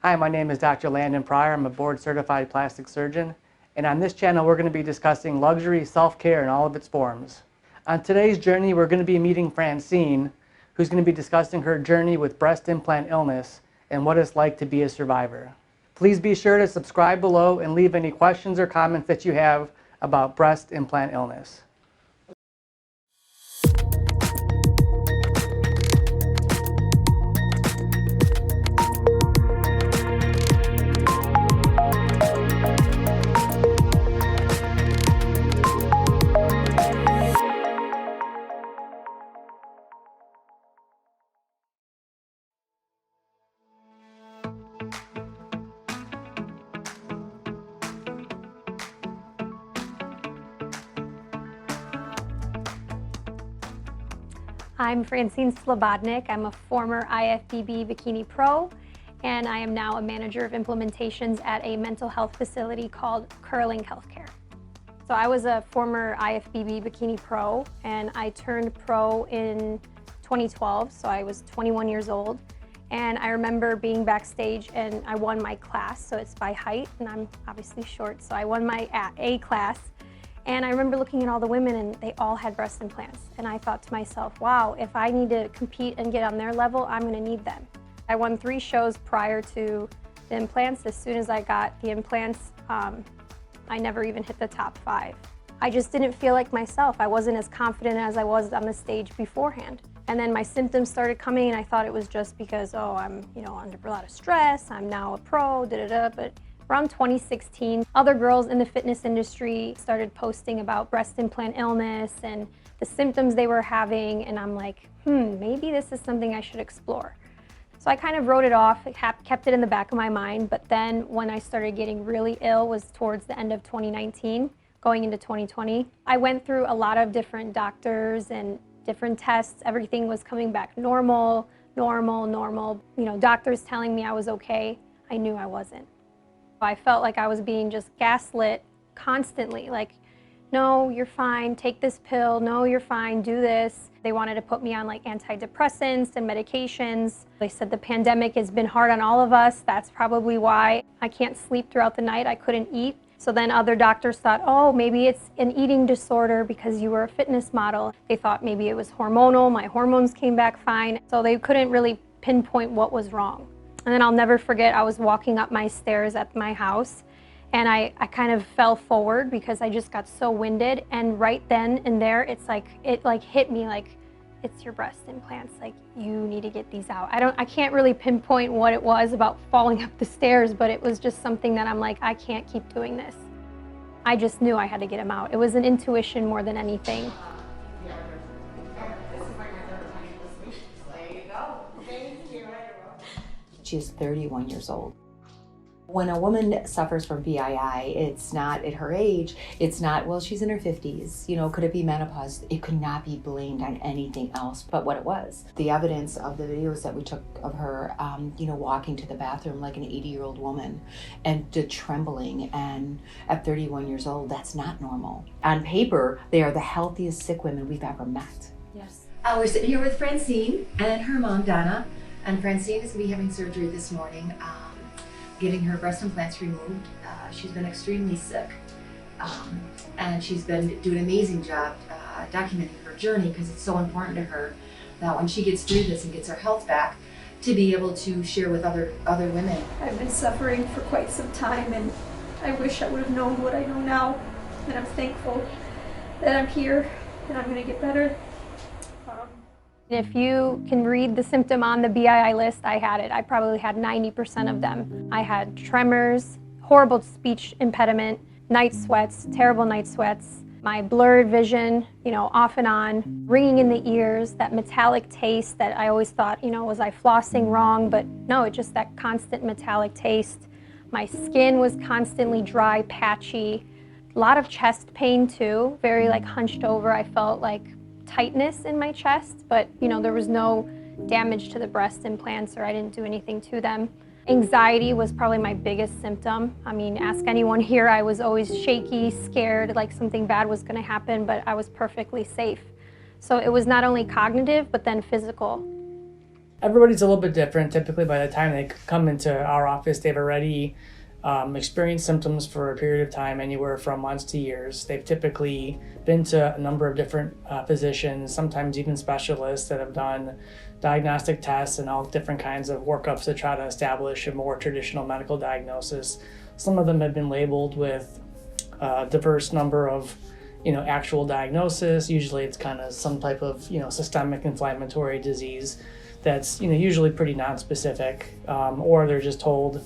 Hi, my name is Dr. Landon Pryor. I'm a board-certified plastic surgeon, and on this channel we're going to be discussing luxury self-care in all of its forms. On today's journey, we're going to be meeting Francine, who's going to be discussing her journey with breast implant illness and what it's like to be a survivor. Please be sure to subscribe below and leave any questions or comments that you have about breast implant illness. I'm Francine Slobodnik. I'm a former IFBB Bikini Pro, and I am now a manager of implementations at a mental health facility called Curling Healthcare. So I was a former IFBB Bikini Pro, and I turned pro in 2012, so I was 21 years old. And I remember being backstage and I won my class, so it's by height, and I'm obviously short, so I won my A class. And I remember looking at all the women and they all had breast implants. And I thought to myself, wow, if I need to compete and get on their level, I'm gonna need them. I won 3 shows prior to the implants. As soon as I got the implants, I never even hit the top 5. I just didn't feel like myself. I wasn't as confident as I was on the stage beforehand. And then my symptoms started coming and I thought it was just because, oh, I'm under a lot of stress, I'm now a pro, but around 2016, other girls in the fitness industry started posting about breast implant illness and the symptoms they were having, and I'm like, maybe this is something I should explore. So I kind of wrote it off, kept it in the back of my mind, but then when I started getting really ill was towards the end of 2019, going into 2020. I went through a lot of different doctors and different tests. Everything was coming back normal. Doctors telling me I was okay. I knew I wasn't. I felt like I was being just gaslit constantly, like, no, you're fine, take this pill, no, you're fine, do this. They wanted to put me on like antidepressants and medications. They said the pandemic has been hard on all of us. That's probably why I can't sleep throughout the night. I couldn't eat. So then other doctors thought, oh, maybe it's an eating disorder because you were a fitness model. They thought maybe it was hormonal. My hormones came back fine. So they couldn't really pinpoint what was wrong. And then I'll never forget, I was walking up my stairs at my house and I kind of fell forward because I just got so winded. And right then and there, it hit me like, it's your breast implants. Like, you need to get these out. I can't really pinpoint what it was about falling up the stairs, but it was just something that I'm like, I can't keep doing this. I just knew I had to get them out. It was an intuition more than anything. She's 31 years old. When a woman suffers from BII, it's not at her age, it's not, well, she's in her 50s, could it be menopause? It could not be blamed on anything else but what it was. The evidence of the videos that we took of her, walking to the bathroom like an 80-year-old woman and trembling, and at 31 years old, that's not normal. On paper, they are the healthiest sick women we've ever met. Yes. We're sitting here with Francine and her mom, Donna. And Francine is going to be having surgery this morning, getting her breast implants removed. She's been extremely sick, and she's been doing an amazing job documenting her journey, because it's so important to her that when she gets through this and gets her health back, to be able to share with other women. I've been suffering for quite some time, and I wish I would have known what I know now, and I'm thankful that I'm here and I'm going to get better. If you can read the symptom on the BII list, I had it. I probably had 90% of them. I had tremors, horrible speech impediment, night sweats, terrible night sweats, my blurred vision, off and on, ringing in the ears, that metallic taste that I always thought, was I flossing wrong? But no, it just that constant metallic taste. My skin was constantly dry, patchy, a lot of chest pain too, very hunched over. I felt like tightness in my chest, but there was no damage to the breast implants, or I didn't do anything to them. Anxiety was probably my biggest symptom. I mean, ask anyone here, I was always shaky, scared, like something bad was gonna happen, but I was perfectly safe. So it was not only cognitive, but then physical. Everybody's a little bit different. Typically, by the time they come into our office, they've already experienced symptoms for a period of time, anywhere from months to years. They've typically been to a number of different physicians, sometimes even specialists that have done diagnostic tests and all different kinds of workups to try to establish a more traditional medical diagnosis. Some of them have been labeled with a diverse number of actual diagnosis. Usually it's kind of some type of systemic inflammatory disease that's usually pretty nonspecific, or they're just told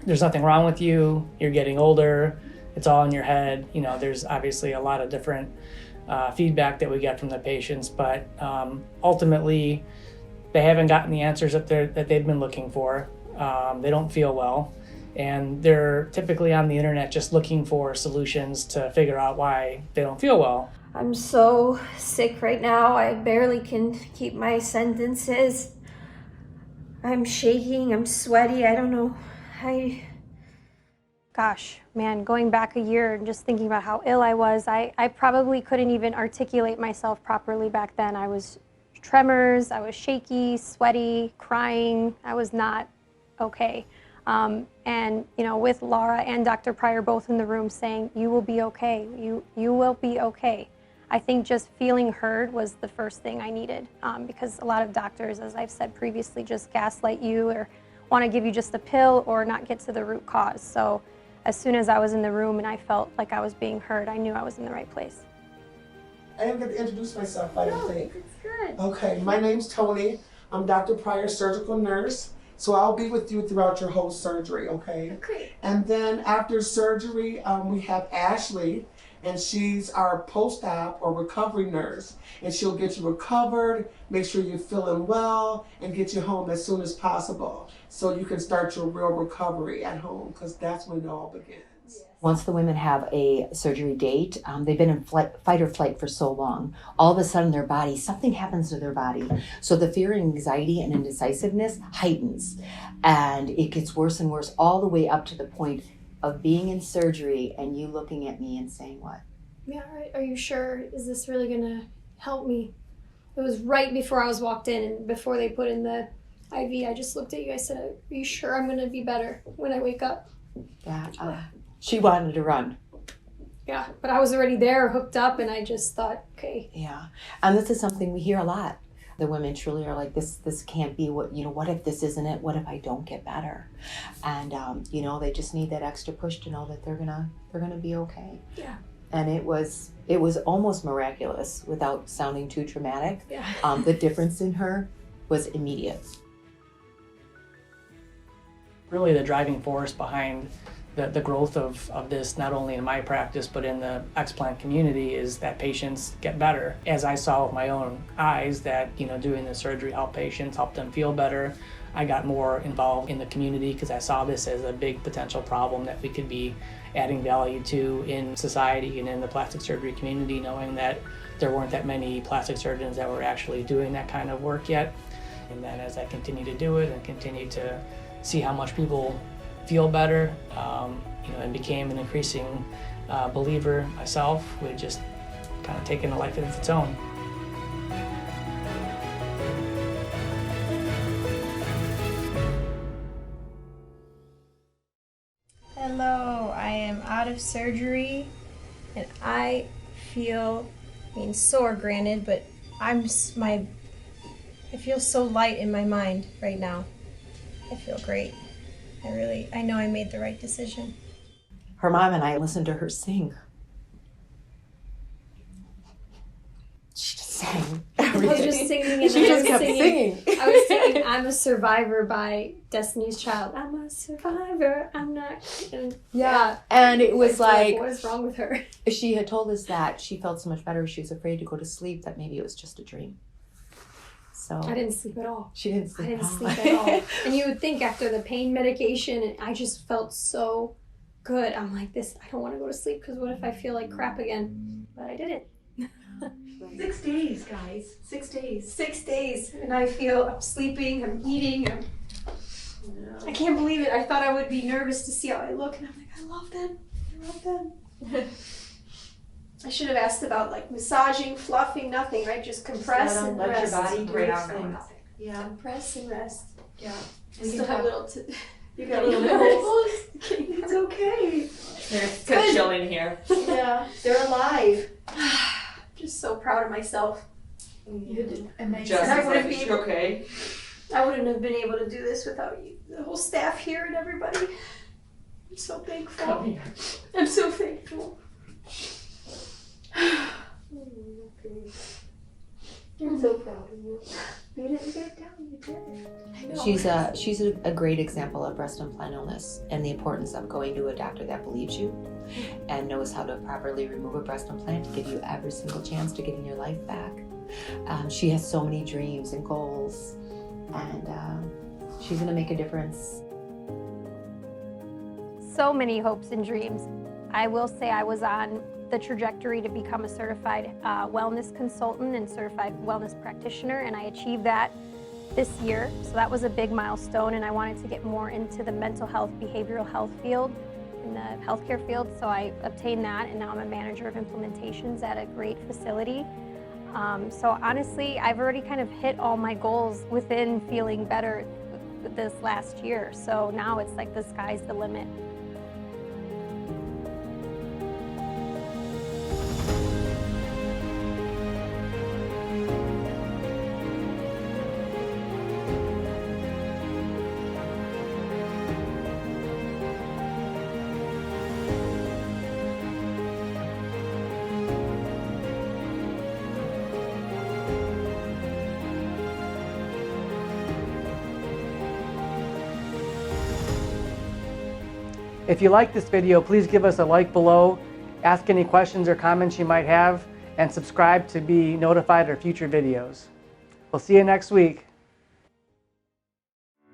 there's nothing wrong with you, you're getting older, it's all in your head. There's obviously a lot of different feedback that we get from the patients, but ultimately they haven't gotten the answers that they've been looking for. They don't feel well, and they're typically on the internet just looking for solutions to figure out why they don't feel well. I'm so sick right now. I barely can keep my sentences. I'm shaking, I'm sweaty, I don't know. Gosh, man, going back a year and just thinking about how ill I was, I probably couldn't even articulate myself properly back then. I was tremors, I was shaky, sweaty, crying. I was not okay. And with Laura and Dr. Pryor both in the room saying, you will be okay, you will be okay. I think just feeling heard was the first thing I needed, because a lot of doctors, as I've said previously, just gaslight you or want to give you just a pill or not get to the root cause. So as soon as I was in the room and I felt like I was being heard, I knew I was in the right place. I didn't get to introduce myself, I don't think. It's good. Okay, my name's Tony. I'm Dr. Pryor's surgical nurse. So I'll be with you throughout your whole surgery, okay? Okay. And then after surgery, we have Ashley, and she's our post-op or recovery nurse. And she'll get you recovered, make sure you're feeling well, and get you home as soon as possible so you can start your real recovery at home, because that's when it all begins. Once the women have a surgery date, they've been in fight or flight for so long. All of a sudden their body, something happens to their body. So the fear and anxiety and indecisiveness heightens. And it gets worse and worse all the way up to the point of being in surgery and you looking at me and saying what? Yeah, are you sure? Is this really gonna help me? It was right before I was walked in and before they put in the IV, I just looked at you. I said, are you sure I'm gonna be better when I wake up? Yeah, she wanted to run. Yeah, but I was already there, hooked up, and I just thought, okay. Yeah, and this is something we hear a lot. The women truly are like, this can't be what if this isn't it? What if I don't get better? And they just need that extra push to know that they're gonna be okay. Yeah. And it was almost miraculous without sounding too dramatic. Yeah. The difference in her was immediate. Really the driving force behind the growth of this, not only in my practice, but in the explant community, is that patients get better. As I saw with my own eyes that, doing the surgery helped patients, helped them feel better, I got more involved in the community because I saw this as a big potential problem that we could be adding value to in society and in the plastic surgery community, knowing that there weren't that many plastic surgeons that were actually doing that kind of work yet. And then as I continue to do it and continue to see how much people feel better, and became an increasing believer myself, we just kind of taken a life of its own. Hello, I am out of surgery and I feel, sore granted, but I feel so light in my mind right now. I feel great. I know I made the right decision. Her mom and I listened to her sing. She just sang everything. I was just singing and She I just was kept singing. singing. I was singing I'm a Survivor by Destiny's Child. I'm a survivor, I'm not... And, Yeah, and it was like, what is wrong with her? she had told us that she felt so much better. She was afraid to go to sleep, that maybe it was just a dream. So I didn't sleep at all. She didn't sleep. I didn't sleep at all. And you would think after the pain medication, and I just felt so good. I'm like, I don't want to go to sleep because what if I feel like crap again? But I didn't. 6 days, guys. 6 days. 6 days, and I'm sleeping, I'm eating. I can't believe it. I thought I would be nervous to see how I look, and I'm like, I love them. I should have asked about massaging, fluffing, nothing, right? Just compress and let rest. your body do its thing. Yeah. Press and rest. Yeah. I still have little. You got little nipples. It's okay. It's kind of chilling here. Yeah, they're alive. Just so proud of myself. You did amazing. Just I wouldn't like, be is she okay? I wouldn't have been able to do this without you, the whole staff here and everybody. I'm so thankful. Come here. I'm so thankful. I'm so proud of you. You didn't get down, you did. She's a great example of breast implant illness and the importance of going to a doctor that believes you and knows how to properly remove a breast implant to give you every single chance to getting your life back. She has so many dreams and goals, and she's going to make a difference. So many hopes and dreams. I will say I was on the trajectory to become a certified wellness consultant and certified wellness practitioner, and I achieved that this year. So that was a big milestone, and I wanted to get more into the mental health, behavioral health field, in the healthcare field. So I obtained that, and now I'm a manager of implementations at a great facility. So honestly, I've already kind of hit all my goals within feeling better this last year. So now it's like the sky's the limit. If you like this video, please give us a like below, ask any questions or comments you might have, and subscribe to be notified of future videos. We'll see you next week.